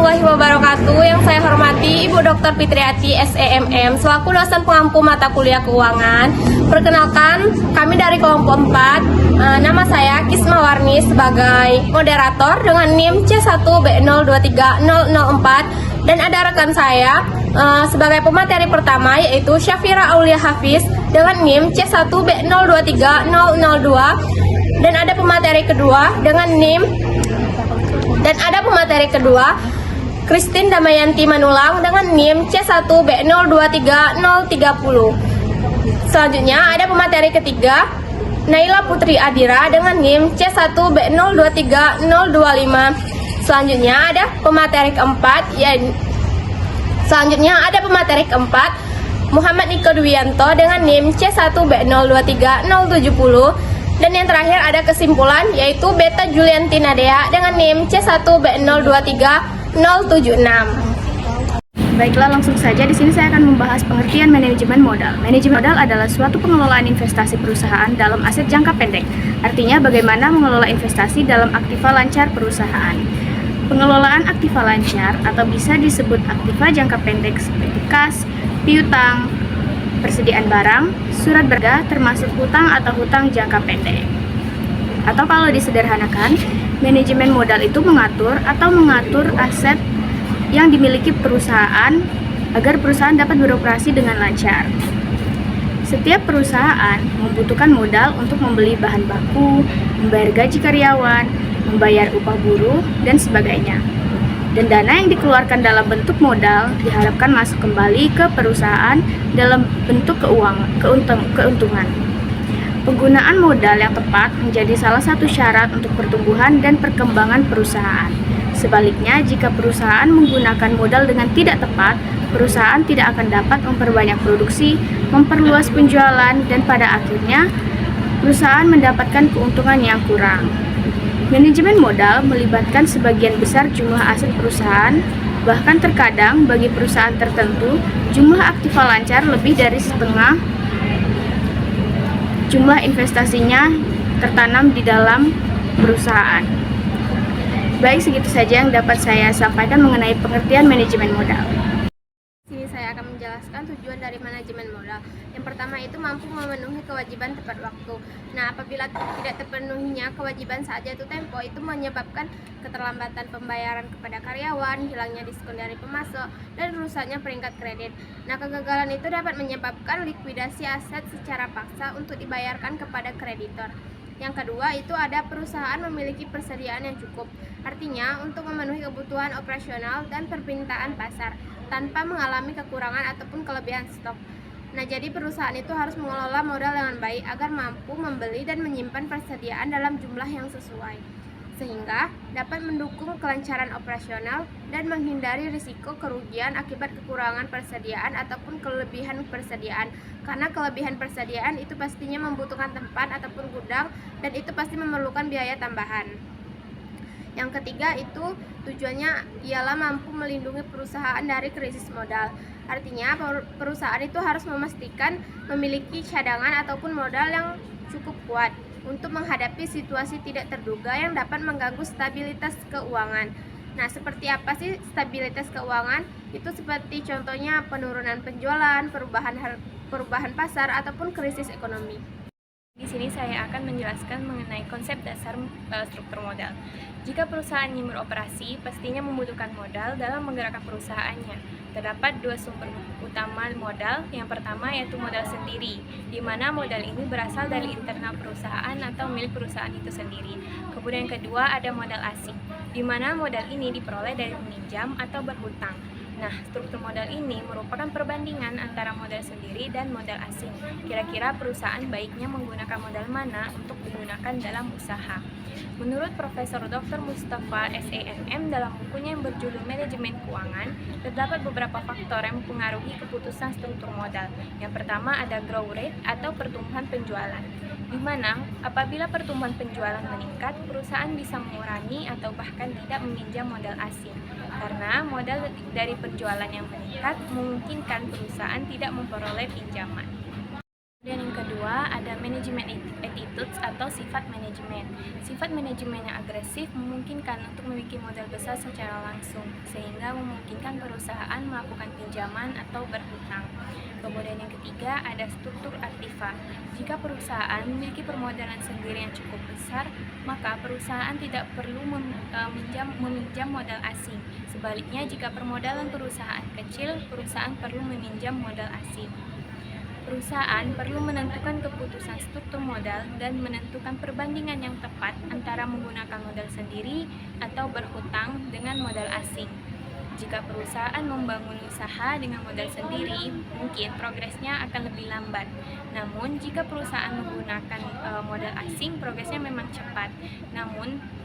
warahmatullahi wabarakatuh. Yang saya hormati Ibu Dr. Fitriati SEMM selaku dosen pengampu mata kuliah keuangan. Perkenalkan, kami dari kelompok 4. Nama saya Kisma Warni sebagai moderator dengan NIM C1B023004 dan ada rekan saya sebagai pemateri pertama yaitu Syafira Aulia Hafiz dengan NIM C1B023002 dan ada pemateri kedua dengan NIM Christine Damayanti Manulang dengan NIM C1B023030. Selanjutnya ada pemateri ketiga Naila Putri Adira dengan NIM C1B023025. Selanjutnya ada pemateri keempat Muhammad Niko Dwianto dengan NIM C1B023070. Dan yang terakhir ada kesimpulan yaitu Beta Julianti Nadea dengan NIM C1B023076. Baiklah, langsung saja di sini saya akan membahas pengertian manajemen modal. Manajemen modal adalah suatu pengelolaan investasi perusahaan dalam aset jangka pendek. Artinya bagaimana mengelola investasi dalam aktiva lancar perusahaan. Pengelolaan aktiva lancar atau bisa disebut aktiva jangka pendek seperti kas, piutang, persediaan barang, surat berharga termasuk hutang atau hutang jangka pendek. Atau kalau disederhanakan, manajemen modal itu mengatur aset yang dimiliki perusahaan agar perusahaan dapat beroperasi dengan lancar. Setiap perusahaan membutuhkan modal untuk membeli bahan baku, membayar gaji karyawan, membayar upah buruh, dan sebagainya. Dan dana yang dikeluarkan dalam bentuk modal diharapkan masuk kembali ke perusahaan dalam bentuk keuntungan. Penggunaan modal yang tepat menjadi salah satu syarat untuk pertumbuhan dan perkembangan perusahaan. Sebaliknya, jika perusahaan menggunakan modal dengan tidak tepat, perusahaan tidak akan dapat memperbanyak produksi, memperluas penjualan, dan pada akhirnya perusahaan mendapatkan keuntungan yang kurang. Manajemen modal melibatkan sebagian besar jumlah aset perusahaan, bahkan terkadang bagi perusahaan tertentu, jumlah aktiva lancar lebih dari setengah jumlah investasinya tertanam di dalam perusahaan. Baik, segitu saja yang dapat saya sampaikan mengenai pengertian manajemen modal. Sini saya akan menjelaskan tujuan dari manajemen modal. Yang pertama itu mampu memenuhi kewajiban tepat waktu. Nah, apabila tidak terpenuhinya kewajiban saat jatuh tempo, itu menyebabkan keterlambatan pembayaran kepada karyawan, hilangnya diskon dari pemasok, dan rusaknya peringkat kredit. Nah, kegagalan itu dapat menyebabkan likuidasi aset secara paksa untuk dibayarkan kepada kreditor. Yang kedua itu ada perusahaan memiliki persediaan yang cukup. Artinya untuk memenuhi kebutuhan operasional dan permintaan pasar tanpa mengalami kekurangan ataupun kelebihan stok. Nah, jadi perusahaan itu harus mengelola modal dengan baik agar mampu membeli dan menyimpan persediaan dalam jumlah yang sesuai, sehingga dapat mendukung kelancaran operasional dan menghindari risiko kerugian akibat kekurangan persediaan ataupun kelebihan persediaan. Karena kelebihan persediaan itu pastinya membutuhkan tempat ataupun gudang dan itu pasti memerlukan biaya tambahan. Yang ketiga itu tujuannya ialah mampu melindungi perusahaan dari krisis modal. Artinya perusahaan itu harus memastikan memiliki cadangan ataupun modal yang cukup kuat untuk menghadapi situasi tidak terduga yang dapat mengganggu stabilitas keuangan. Nah, seperti apa sih stabilitas keuangan? Itu seperti contohnya penurunan penjualan, perubahan pasar ataupun krisis ekonomi. Di sini saya akan menjelaskan mengenai konsep dasar struktur modal. Jika perusahaan ini beroperasi, pastinya membutuhkan modal dalam menggerakkan perusahaannya. Terdapat dua sumber utama modal. Yang pertama yaitu modal sendiri, di mana modal ini berasal dari internal perusahaan atau milik perusahaan itu sendiri. Kemudian yang kedua ada modal asing, di mana modal ini diperoleh dari meminjam atau berhutang. Nah, struktur modal ini merupakan perbandingan antara modal sendiri dan modal asing. Kira-kira perusahaan baiknya menggunakan modal mana untuk digunakan dalam usaha? Menurut Profesor Dr. Mustafa SEMM dalam bukunya yang berjudul Manajemen Keuangan, terdapat beberapa faktor yang mempengaruhi keputusan struktur modal. Yang pertama ada growth rate atau pertumbuhan penjualan, di mana apabila pertumbuhan penjualan meningkat, perusahaan bisa mengurangi atau bahkan tidak meminjam modal asing. Karena modal dari penjualan yang meningkat memungkinkan perusahaan tidak memperoleh pinjaman. Dan yang kedua ada manajemen attitudes atau sifat manajemen. Sifat manajemen yang agresif memungkinkan untuk memiliki modal besar secara langsung, sehingga memungkinkan perusahaan melakukan pinjaman atau berhutang. Kemudian yang ketiga ada struktur aktiva. Jika perusahaan memiliki permodalan sendiri yang cukup besar, maka perusahaan tidak perlu meminjam modal asing. Sebaliknya, jika permodalan perusahaan kecil, perusahaan perlu meminjam modal asing. Perusahaan perlu menentukan keputusan struktur modal dan menentukan perbandingan yang tepat antara menggunakan modal sendiri atau berhutang dengan modal asing. Jika perusahaan membangun usaha dengan modal sendiri, mungkin progresnya akan lebih lambat. Namun, jika perusahaan menggunakan modal asing, progresnya memang cepat. Namun,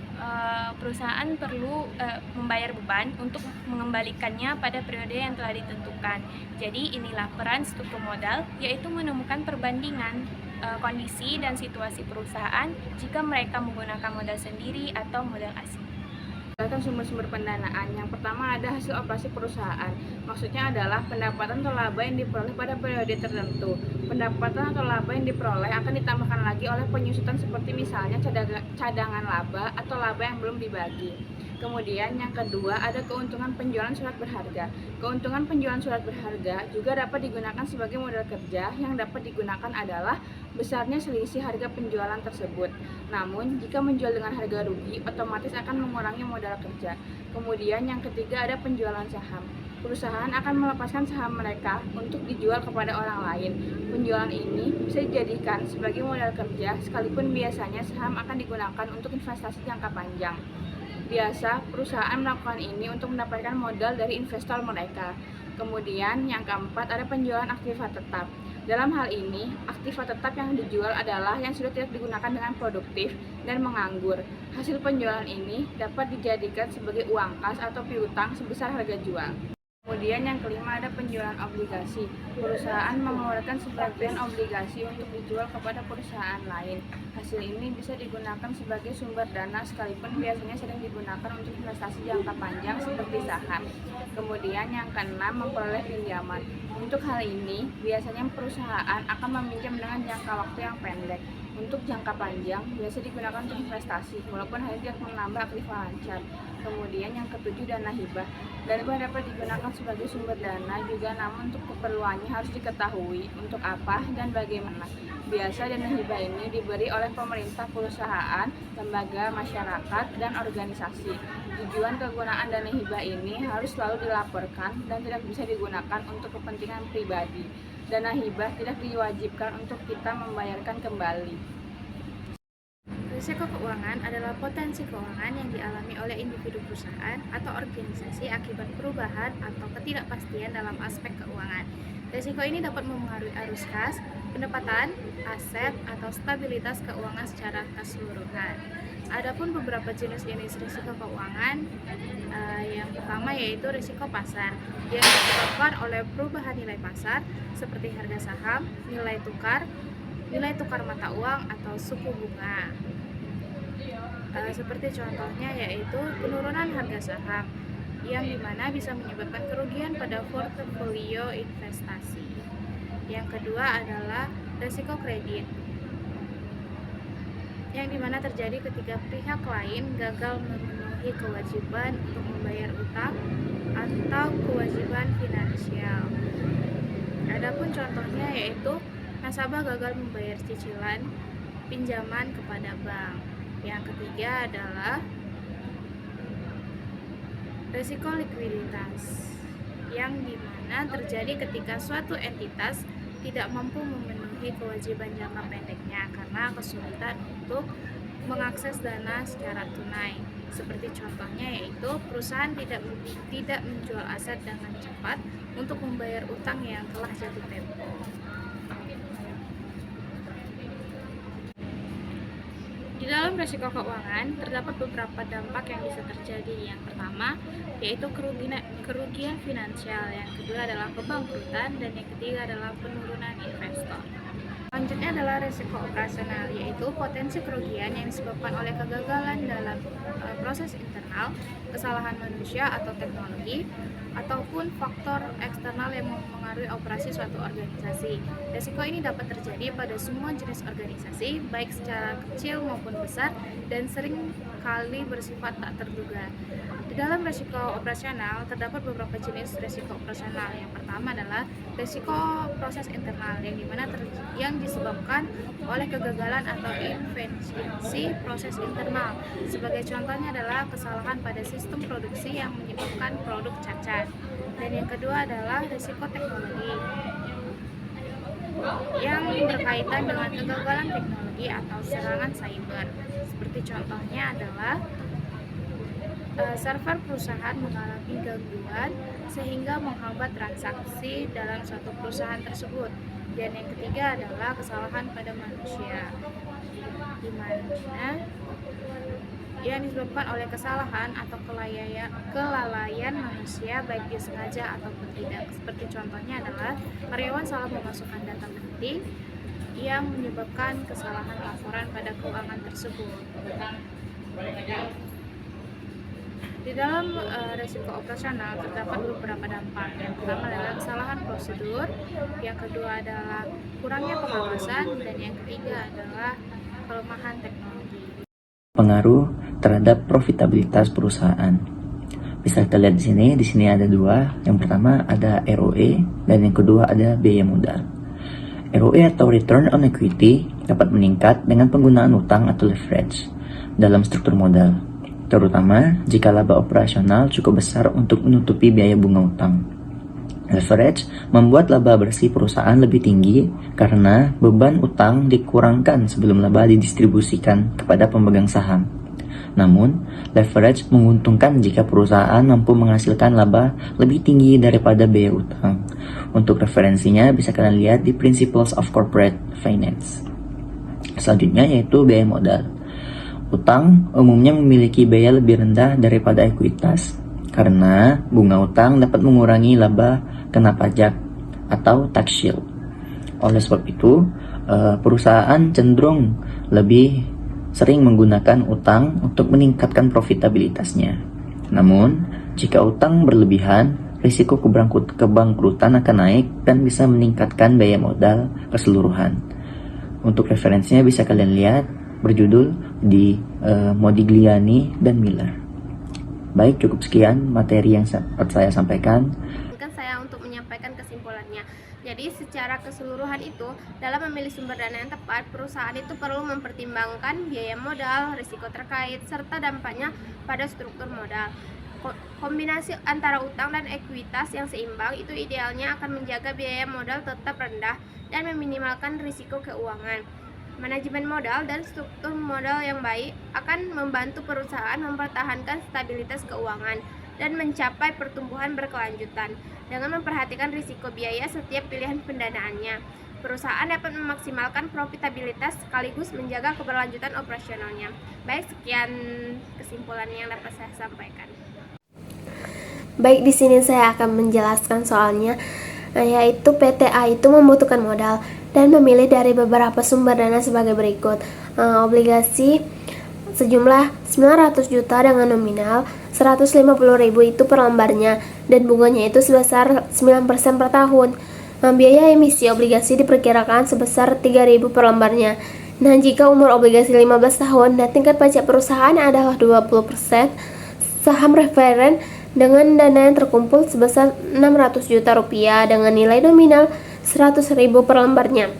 perusahaan perlu membayar beban untuk mengembalikannya pada periode yang telah ditentukan. Jadi inilah peran struktur modal, yaitu menemukan perbandingan kondisi dan situasi perusahaan jika mereka menggunakan modal sendiri atau modal asing. Sumber-sumber pendanaan. Yang pertama ada hasil operasi perusahaan. Maksudnya adalah pendapatan atau laba yang diperoleh pada periode tertentu. Pendapatan atau laba yang diperoleh akan ditambahkan lagi oleh penyusutan seperti misalnya cadangan laba atau laba yang belum dibagi. Kemudian yang kedua ada keuntungan penjualan surat berharga. Keuntungan penjualan surat berharga juga dapat digunakan sebagai modal kerja. Yang dapat digunakan adalah besarnya selisih harga penjualan tersebut. Namun, jika menjual dengan harga rugi, otomatis akan mengurangi modal kerja. Kemudian yang ketiga ada penjualan saham. Perusahaan akan melepaskan saham mereka untuk dijual kepada orang lain. Penjualan ini bisa dijadikan sebagai modal kerja, sekalipun biasanya saham akan digunakan untuk investasi jangka panjang. Biasa, perusahaan melakukan ini untuk mendapatkan modal dari investor mereka. Kemudian yang keempat ada penjualan aktiva tetap. Dalam hal ini, aktiva tetap yang dijual adalah yang sudah tidak digunakan dengan produktif dan menganggur. Hasil penjualan ini dapat dijadikan sebagai uang kas atau piutang sebesar harga jual. Kemudian yang kelima ada penjualan obligasi. Perusahaan mengeluarkan sebagian obligasi untuk dijual kepada perusahaan lain. Hasil ini bisa digunakan sebagai sumber dana, sekalipun biasanya sering digunakan untuk investasi jangka panjang seperti saham. Kemudian yang keenam memperoleh pinjaman. Untuk hal ini, biasanya perusahaan akan meminjam dengan jangka waktu yang pendek. Untuk jangka panjang, biasa digunakan untuk investasi, walaupun hal ini tidak menambah aktiva lancar. Kemudian yang ketujuh dana hibah. Dana hibah dapat digunakan sebagai sumber dana juga, namun untuk keperluannya harus diketahui untuk apa dan bagaimana. Biasa dana hibah ini diberi oleh pemerintah, perusahaan, lembaga, masyarakat, dan organisasi. Tujuan kegunaan dana hibah ini harus selalu dilaporkan dan tidak bisa digunakan untuk kepentingan pribadi. Dana hibah tidak diwajibkan untuk kita membayarkan kembali. Risiko keuangan adalah potensi keuangan yang dialami oleh individu, perusahaan, atau organisasi akibat perubahan atau ketidakpastian dalam aspek keuangan. Risiko ini dapat mempengaruhi arus kas, pendapatan, aset, atau stabilitas keuangan secara keseluruhan. Adapun beberapa jenis-jenis risiko keuangan, yang pertama yaitu risiko pasar, yang disebabkan oleh perubahan nilai pasar seperti harga saham, nilai tukar mata uang, atau suku bunga. Seperti contohnya yaitu penurunan harga saham, yang dimana bisa menyebabkan kerugian pada portofolio investasi. Yang kedua adalah risiko kredit, yang dimana terjadi ketika pihak lain gagal memenuhi kewajiban untuk membayar utang atau kewajiban finansial. Adapun contohnya yaitu nasabah gagal membayar cicilan pinjaman kepada bank. Yang ketiga adalah risiko likuiditas, yang dimana terjadi ketika suatu entitas tidak mampu memenuhi kewajiban jangka pendeknya karena kesulitan untuk mengakses dana secara tunai. Seperti contohnya yaitu perusahaan tidak menjual aset dengan cepat untuk membayar utang yang telah jatuh tempo. Di dalam risiko keuangan terdapat beberapa dampak yang bisa terjadi. Yang pertama yaitu kerugian finansial, yang kedua adalah kebangkrutan, dan yang ketiga adalah penurunan investor. Selanjutnya adalah risiko operasional, yaitu potensi kerugian yang disebabkan oleh kegagalan dalam proses internal, kesalahan manusia atau teknologi, ataupun faktor eksternal yang mempengaruhi operasi suatu organisasi. Risiko ini dapat terjadi pada semua jenis organisasi, baik secara kecil maupun besar, dan sering kali bersifat tak terduga. Di dalam risiko operasional terdapat beberapa jenis risiko operasional. Yang pertama adalah risiko proses internal, yang disebabkan oleh kegagalan atau inefisiensi proses internal. Sebagai contohnya adalah kesalahan pada sistem produksi yang menyebabkan produk cacat. Dan yang kedua adalah risiko teknologi, yang berkaitan dengan kegagalan teknologi atau serangan cyber. Seperti contohnya adalah server perusahaan mengalami gangguan sehingga menghambat transaksi dalam suatu perusahaan tersebut. Dan yang ketiga adalah kesalahan pada manusia, di mana yang disebabkan oleh kesalahan atau kelalaian manusia, baik disengaja ataupun tidak. Seperti contohnya adalah karyawan salah memasukkan data penting yang menyebabkan kesalahan laporan pada keuangan tersebut. Di dalam risiko operasional terdapat beberapa dampak. Yang pertama adalah kesalahan prosedur, yang kedua adalah kurangnya pengawasan, dan yang ketiga adalah kelemahan teknologi. Pengaruh terhadap profitabilitas perusahaan. Bisa kita lihat di sini ada dua. Yang pertama ada ROE dan yang kedua ada biaya modal. ROE atau Return on Equity dapat meningkat dengan penggunaan utang atau leverage dalam struktur modal, terutama jika laba operasional cukup besar untuk menutupi biaya bunga utang. Leverage membuat laba bersih perusahaan lebih tinggi karena beban utang dikurangkan sebelum laba didistribusikan kepada pemegang saham. Namun, leverage menguntungkan jika perusahaan mampu menghasilkan laba lebih tinggi daripada biaya utang. Untuk referensinya bisa kalian lihat di Principles of Corporate Finance. Selanjutnya yaitu biaya modal. Utang umumnya memiliki biaya lebih rendah daripada ekuitas karena bunga utang dapat mengurangi laba kena pajak atau tax shield. Oleh sebab itu, perusahaan cenderung lebih sering menggunakan utang untuk meningkatkan profitabilitasnya. Namun, jika utang berlebihan, risiko kebangkrutan akan naik dan bisa meningkatkan biaya modal keseluruhan. Untuk referensinya bisa kalian lihat berjudul di Modigliani dan Miller. Baik, cukup sekian materi yang saya sampaikan. Saya untuk menyampaikan kesimpulannya. Jadi secara keseluruhan itu, dalam memilih sumber dana yang tepat, perusahaan itu perlu mempertimbangkan biaya modal, risiko terkait, serta dampaknya pada struktur modal. Kombinasi antara utang dan ekuitas yang seimbang itu idealnya akan menjaga biaya modal tetap rendah dan meminimalkan risiko keuangan. Manajemen modal dan struktur modal yang baik akan membantu perusahaan mempertahankan stabilitas keuangan dan mencapai pertumbuhan berkelanjutan. Dengan memperhatikan risiko biaya setiap pilihan pendanaannya, perusahaan dapat memaksimalkan profitabilitas sekaligus menjaga keberlanjutan operasionalnya. Baik, sekian kesimpulan yang dapat saya sampaikan. Baik, di sini saya akan menjelaskan soalnya, yaitu PTA itu membutuhkan modal dan memilih dari beberapa sumber dana sebagai berikut. Obligasi sejumlah 900 juta dengan nominal 150.000 itu per lembarnya dan bunganya itu sebesar 9% per tahun. Biaya emisi obligasi diperkirakan sebesar 3.000 per lembarnya. Nah, jika umur obligasi 15 tahun dan tingkat pajak perusahaan adalah 20%, saham referen dengan dana yang terkumpul sebesar 600 juta rupiah dengan nilai nominal 100.000 per lembarnya.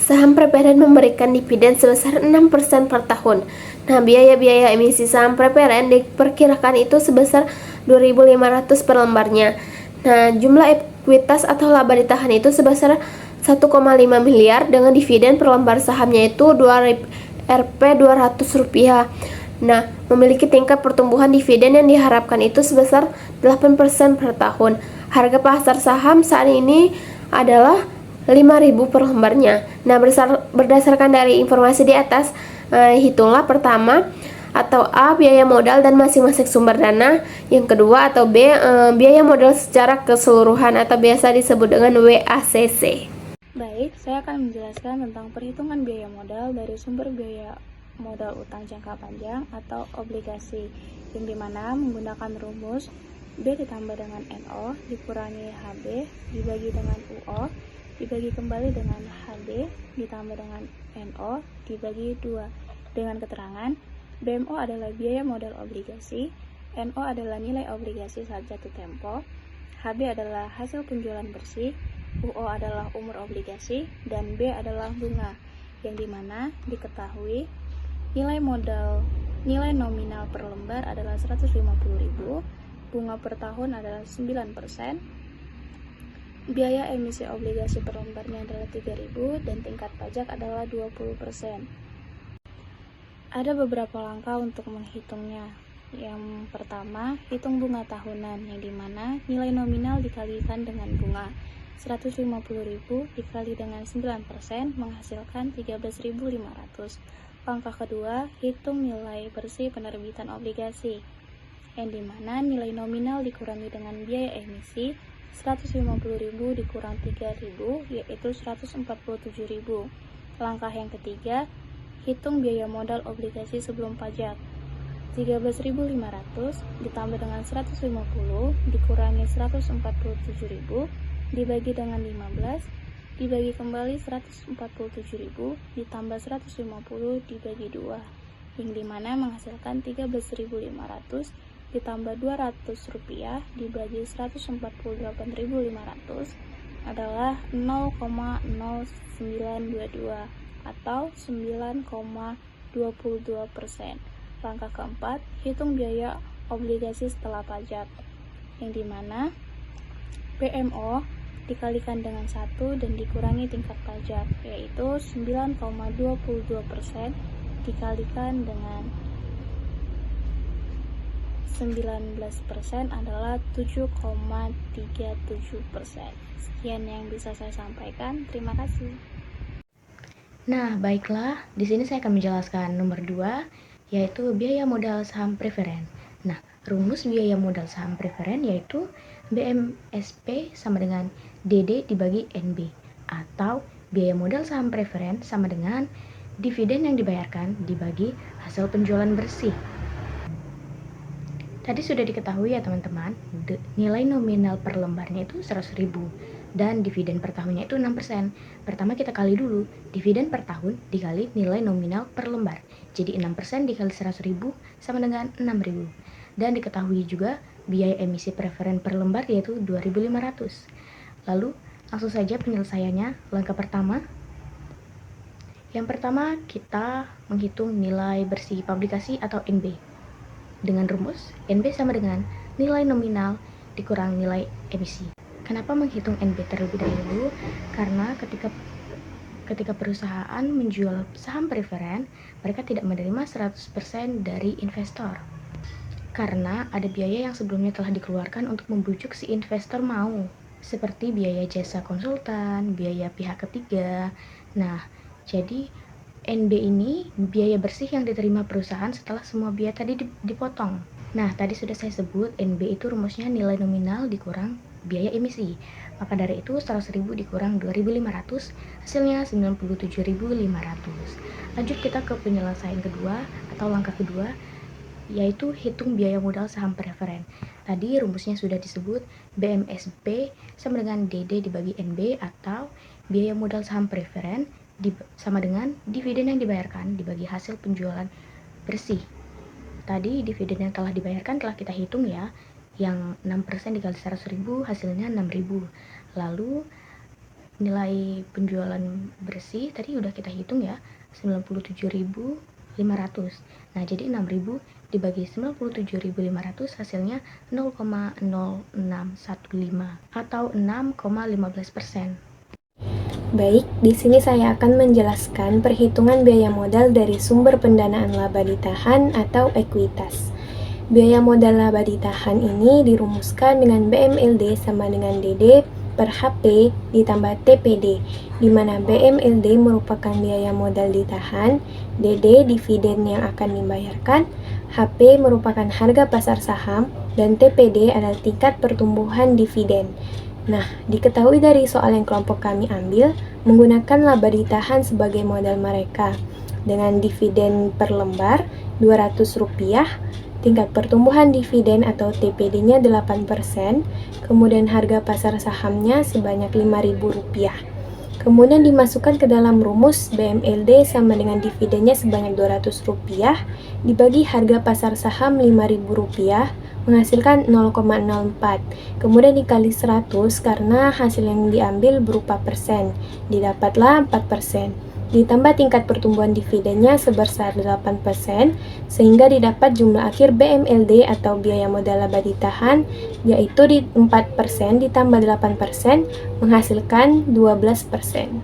Saham preparen memberikan dividen sebesar 6% per tahun. Nah, biaya-biaya emisi saham preparen diperkirakan itu sebesar 2.500 per lembarnya. Nah, jumlah ekuitas atau laba ditahan itu sebesar 1,5 miliar dengan dividen per lembar sahamnya itu Rp200. Nah, memiliki tingkat pertumbuhan dividen yang diharapkan itu sebesar 8% per tahun. Harga pasar saham saat ini adalah 5.000 per lembarnya. Nah, berdasarkan dari informasi di atas, hitunglah pertama atau A, biaya modal dan masing-masing sumber dana. Yang kedua atau B, biaya modal secara keseluruhan atau biasa disebut dengan WACC. Baik, saya akan menjelaskan tentang perhitungan biaya modal dari sumber biaya modal utang jangka panjang atau obligasi, yang dimana menggunakan rumus B ditambah dengan NO dikurangi HB dibagi dengan UO dibagi kembali dengan HB ditambah dengan NO dibagi 2 dengan keterangan BMO adalah biaya modal obligasi, NO adalah nilai obligasi saat jatuh tempo, HB adalah hasil penjualan bersih, UO adalah umur obligasi, dan B adalah bunga, yang dimana diketahui nilai nominal per lembar adalah 150.000, bunga per tahun adalah 9%, biaya emisi obligasi per lembarnya adalah 3.000, dan tingkat pajak adalah 20%. Ada beberapa langkah untuk menghitungnya. Yang pertama, hitung bunga tahunan, yang dimana nilai nominal dikalikan dengan bunga. 150.000 dikali dengan 9% menghasilkan 13.500. Langkah kedua, hitung nilai bersih penerbitan obligasi, yang dimana nilai nominal dikurangi dengan biaya emisi. 150.000 dikurang 3.000 yaitu 147.000. Langkah yang ketiga, hitung biaya modal obligasi sebelum pajak. 13.500 ditambah dengan 150 dikurangi 147.000 dibagi dengan 15 dibagi kembali 147.000 ditambah 150 dibagi 2, yang dimana menghasilkan 13.500 ditambah 200 rupiah dibagi 148.500 adalah 0,0922 atau 9,22%. Langkah keempat, hitung biaya obligasi setelah pajak, yang dimana BMO dikalikan dengan 1 dan dikurangi tingkat pajak, yaitu 9,22% dikalikan dengan 19% adalah 7,37%. Sekian yang bisa saya sampaikan. Terima kasih. Nah, baiklah, di sini saya akan menjelaskan nomor 2, yaitu biaya modal saham preferen. Nah, rumus biaya modal saham preferen yaitu BMSP sama dengan DD dibagi NB, atau biaya modal saham preferen sama dengan dividen yang dibayarkan dibagi hasil penjualan bersih. Tadi sudah diketahui ya teman-teman, nilai nominal per lembarnya itu 100.000 dan dividen per tahunnya itu 6%. Pertama kita kali dulu, dividen per tahun dikali nilai nominal per lembar. Jadi 6% dikali 100.000 sama dengan 6.000. Dan diketahui juga biaya emisi preferen per lembar yaitu 2.500. Lalu langsung saja penyelesaiannya. Langkah pertama, yang pertama kita menghitung nilai bersih publikasi atau NB dengan rumus NB sama dengan nilai nominal dikurang nilai emisi. Kenapa menghitung NB terlebih dahulu? Karena ketika perusahaan menjual saham preferen, mereka tidak menerima 100% dari investor. Karena ada biaya yang sebelumnya telah dikeluarkan untuk membujuk si investor mau, seperti biaya jasa konsultan, biaya pihak ketiga. Nah, jadi NB ini biaya bersih yang diterima perusahaan setelah semua biaya tadi dipotong. Nah, tadi sudah saya sebut NB itu rumusnya nilai nominal dikurang biaya emisi. Maka dari itu 100.000 dikurang 2.500 hasilnya 97.500. Lanjut kita ke penyelesaian kedua atau langkah kedua, yaitu hitung biaya modal saham preferen. Tadi rumusnya sudah disebut BMSP sama dengan DD dibagi NB, atau biaya modal saham preferen sama dengan dividen yang dibayarkan dibagi hasil penjualan bersih. Tadi dividen yang telah dibayarkan telah kita hitung ya, yang 6% dikali 100.000 hasilnya 6.000. Lalu nilai penjualan bersih tadi udah kita hitung ya, 97.500. Nah, jadi 6.000 dibagi 97.500 hasilnya 0,0615 atau 6,15%. Baik, di sini saya akan menjelaskan perhitungan biaya modal dari sumber pendanaan laba ditahan atau ekuitas. Biaya modal laba ditahan ini dirumuskan dengan BMLD sama dengan DD per HP ditambah TPD, di mana BMLD merupakan biaya modal ditahan, DD dividen yang akan dibayarkan, HP merupakan harga pasar saham, dan TPD adalah tingkat pertumbuhan dividen. Nah, diketahui dari soal yang kelompok kami ambil, menggunakan laba ditahan sebagai modal mereka. Dengan dividen per lembar Rp200, tingkat pertumbuhan dividen atau TPD-nya 8%, kemudian harga pasar sahamnya sebanyak Rp5.000. Kemudian dimasukkan ke dalam rumus BMLD sama dengan dividennya sebanyak Rp200 dibagi harga pasar saham Rp5.000 menghasilkan 0,04. Kemudian dikali 100 karena hasil yang diambil berupa persen. Didapatlah 4%. Ditambah tingkat pertumbuhan dividennya sebesar 8%, sehingga didapat jumlah akhir BMLD atau biaya modal laba ditahan, yaitu di 4% ditambah 8% menghasilkan 12%.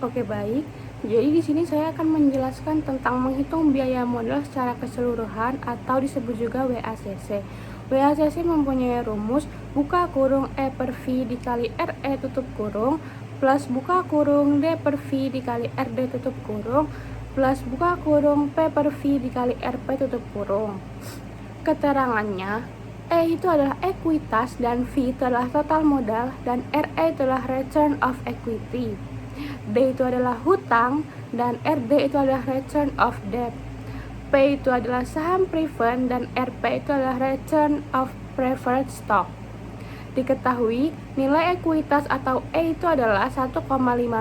Oke, baik. Jadi di sini saya akan menjelaskan tentang menghitung biaya modal secara keseluruhan atau disebut juga WACC. WACC mempunyai rumus buka kurung E per V dikali RE tutup kurung plus buka kurung D per V dikali RD tutup kurung plus buka kurung P per V dikali RP tutup kurung. Keterangannya, E itu adalah ekuitas dan V itu adalah total modal dan RE itu adalah return of equity. D itu adalah hutang dan RD itu adalah return of debt. P itu adalah saham preferred dan RP itu adalah return of preferred stock. Diketahui nilai ekuitas atau E itu adalah 1,5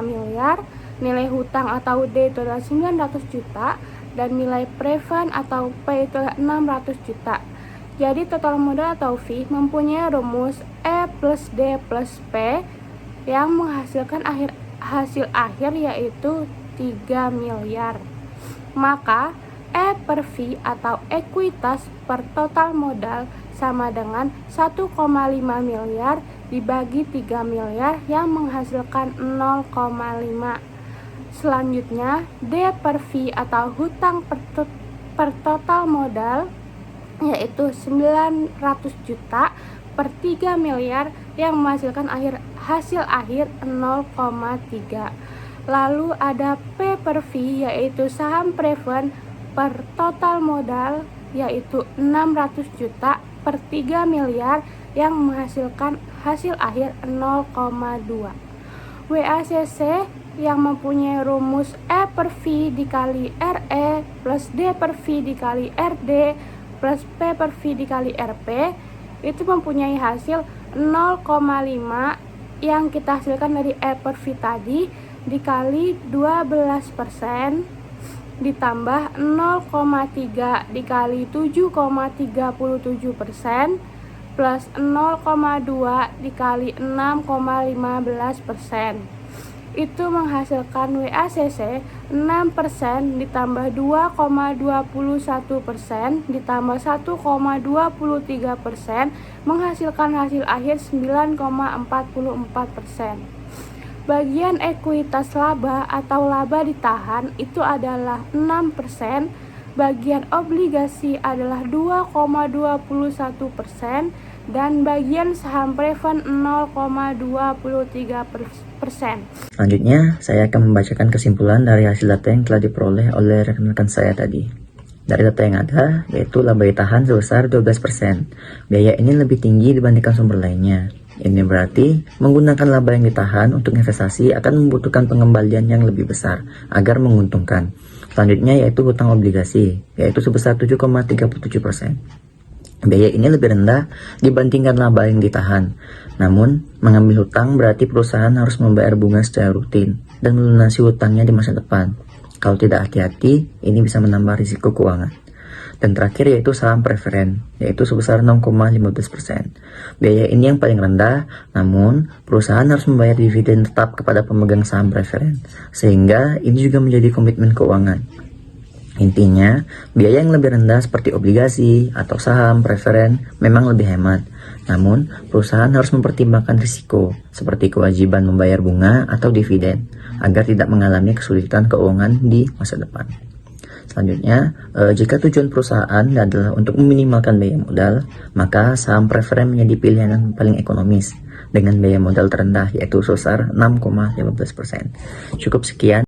miliar, nilai hutang atau D itu adalah 900 juta, dan nilai preferred atau P itu adalah 600 juta. Jadi total modal atau V mempunyai rumus E plus D plus P yang menghasilkan hasil akhir yaitu 3 miliar. Maka E per V atau ekuitas per total modal sama dengan 1,5 miliar dibagi 3 miliar yang menghasilkan 0,5. Selanjutnya, D per V atau hutang per total modal yaitu 900 juta per 3 miliar yang menghasilkan hasil akhir 0,3. Lalu ada P per V yaitu saham preferred per total modal yaitu 600 juta per 3 miliar yang menghasilkan hasil akhir 0,2. WACC yang mempunyai rumus E per V dikali RE plus D per V dikali RD plus P per V dikali RP itu mempunyai hasil 0,5 yang kita hasilkan dari E per V tadi dikali 12% ditambah 0,3 dikali 7,37% plus 0,2 dikali 6,15%. Itu menghasilkan WACC 6% ditambah 2,21% ditambah 1,23% menghasilkan hasil akhir 9,44%. Bagian ekuitas laba atau laba ditahan itu adalah 6%, bagian obligasi adalah 2,21%, dan bagian saham preferred 0,23%. Selanjutnya, saya akan membacakan kesimpulan dari hasil data yang telah diperoleh oleh rekan-rekan saya tadi. Dari data yang ada, yaitu laba ditahan sebesar 12%. Biaya ini lebih tinggi dibandingkan sumber lainnya. Ini berarti menggunakan laba yang ditahan untuk investasi akan membutuhkan pengembalian yang lebih besar agar menguntungkan. Selanjutnya yaitu hutang obligasi, yaitu sebesar 7,37%. Biaya ini lebih rendah dibandingkan laba yang ditahan. Namun, mengambil hutang berarti perusahaan harus membayar bunga secara rutin dan melunasi hutangnya di masa depan. Kalau tidak hati-hati, ini bisa menambah risiko keuangan. Dan terakhir yaitu saham preferen, yaitu sebesar 0,15%. Biaya ini yang paling rendah, namun perusahaan harus membayar dividen tetap kepada pemegang saham preferen, sehingga ini juga menjadi komitmen keuangan. Intinya, biaya yang lebih rendah seperti obligasi atau saham preferen memang lebih hemat. Namun, perusahaan harus mempertimbangkan risiko, seperti kewajiban membayar bunga atau dividen, agar tidak mengalami kesulitan keuangan di masa depan. Selanjutnya, jika tujuan perusahaan adalah untuk meminimalkan biaya modal, maka saham preferen menjadi pilihan yang paling ekonomis dengan biaya modal terendah yaitu sebesar 6,15%. Cukup sekian.